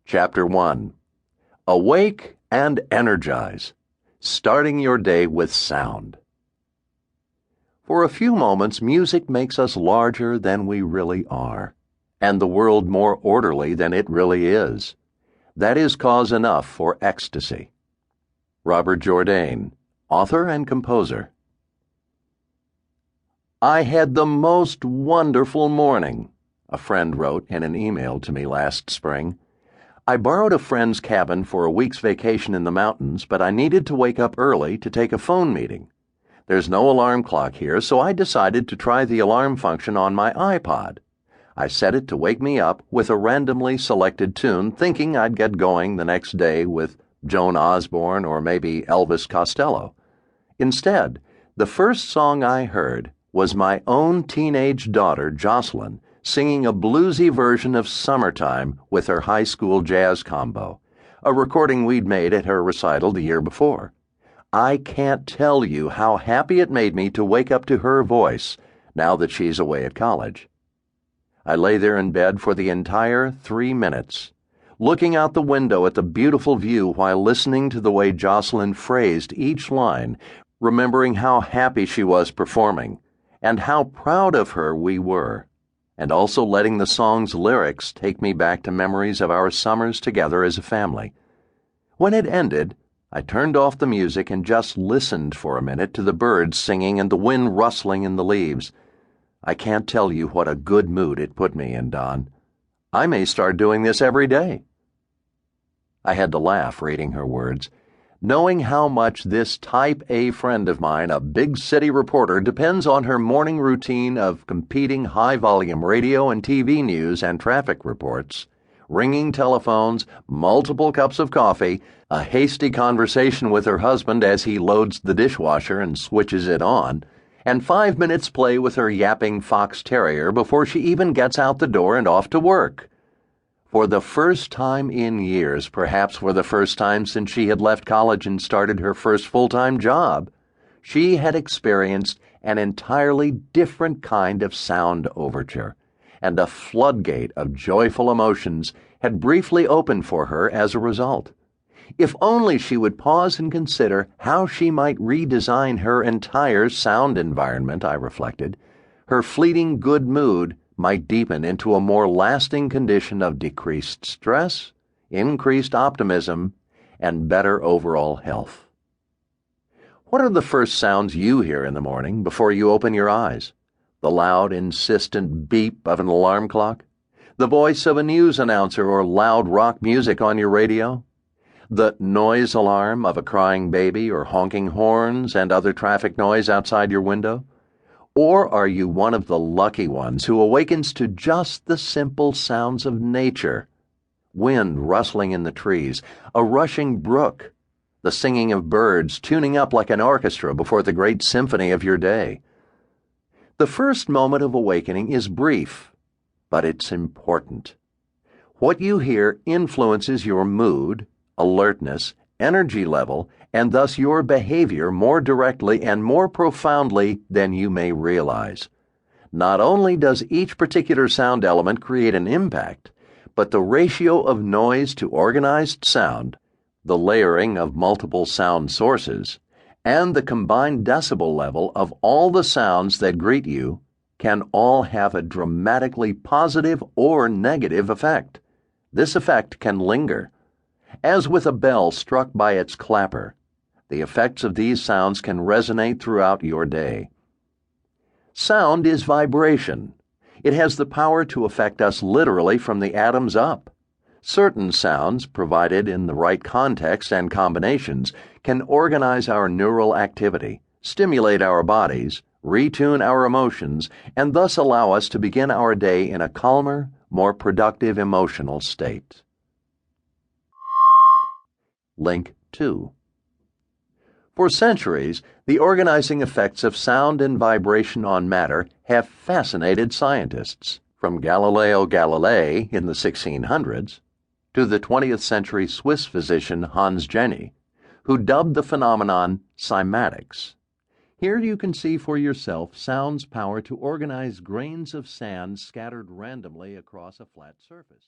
Chapter 1. Awake and Energize. Starting your day with sound. For a few moments, music makes us larger than we really are, and the world more orderly than it really is. That is cause enough for ecstasy. Robert Jourdain, author and composer. I had the most wonderful morning, a friend wrote in an email to me last spring. I borrowed a friend's cabin for a week's vacation in the mountains, but I needed to wake up early to take a phone meeting. There's no alarm clock here, so I decided to try the alarm function on my iPod. I set it to wake me up with a randomly selected tune, thinking I'd get going the next day with Joan Osborne or maybe Elvis Costello. Instead, the first song I heard was my own teenage daughter, Jocelyn, singing a bluesy version of Summertime with her high school jazz combo, a recording we'd made at her recital the year before. I can't tell you how happy it made me to wake up to her voice now that she's away at college. I lay there in bed for the entire 3 minutes, looking out the window at the beautiful view while listening to the way Jocelyn phrased each line, remembering how happy she was performing and how proud of her we were, and also letting the song's lyrics take me back to memories of our summers together as a family. When it ended, I turned off the music and just listened for a minute to the birds singing and the wind rustling in the leaves. I can't tell you what a good mood it put me in, Don. I may start doing this every day. I had to laugh reading her words, knowing how much this type A friend of mine, a big city reporter, depends on her morning routine of competing high-volume radio and TV news and traffic reports, ringing telephones, multiple cups of coffee, a hasty conversation with her husband as he loads the dishwasher and switches it on, and 5 minutes play with her yapping fox terrier before she even gets out the door and off to work. For the first time in years, perhaps for the first time since she had left college and started her first full-time job, she had experienced an entirely different kind of sound overture, and a floodgate of joyful emotions had briefly opened for her as a result. If only she would pause and consider how she might redesign her entire sound environment, I reflected, her fleeting good mood might deepen into a more lasting condition of decreased stress, increased optimism, and better overall health. What are the first sounds you hear in the morning before you open your eyes? The loud, insistent beep of an alarm clock? The voice of a news announcer or loud rock music on your radio? The noise alarm of a crying baby or honking horns and other traffic noise outside your window? Or are you one of the lucky ones who awakens to just the simple sounds of nature? Wind rustling in the trees, a rushing brook, the singing of birds tuning up like an orchestra before the great symphony of your day. The first moment of awakening is brief, but it's important. What you hear influences your mood, alertness, energy level, and thus your behavior more directly and more profoundly than you may realize. Not only does each particular sound element create an impact, but the ratio of noise to organized sound, the layering of multiple sound sources, and the combined decibel level of all the sounds that greet you can all have a dramatically positive or negative effect. This effect can linger. As with a bell struck by its clapper, the effects of these sounds can resonate throughout your day. Sound is vibration. It has the power to affect us literally from the atoms up. Certain sounds, provided in the right context and combinations, can organize our neural activity, stimulate our bodies, retune our emotions, and thus allow us to begin our day in a calmer, more productive emotional state. Link 2. For centuries, the organizing effects of sound and vibration on matter have fascinated scientists, from Galileo Galilei in the 1600s to the 20th century Swiss physician Hans Jenny, who dubbed the phenomenon cymatics. Here you can see for yourself sound's power to organize grains of sand scattered randomly across a flat surface.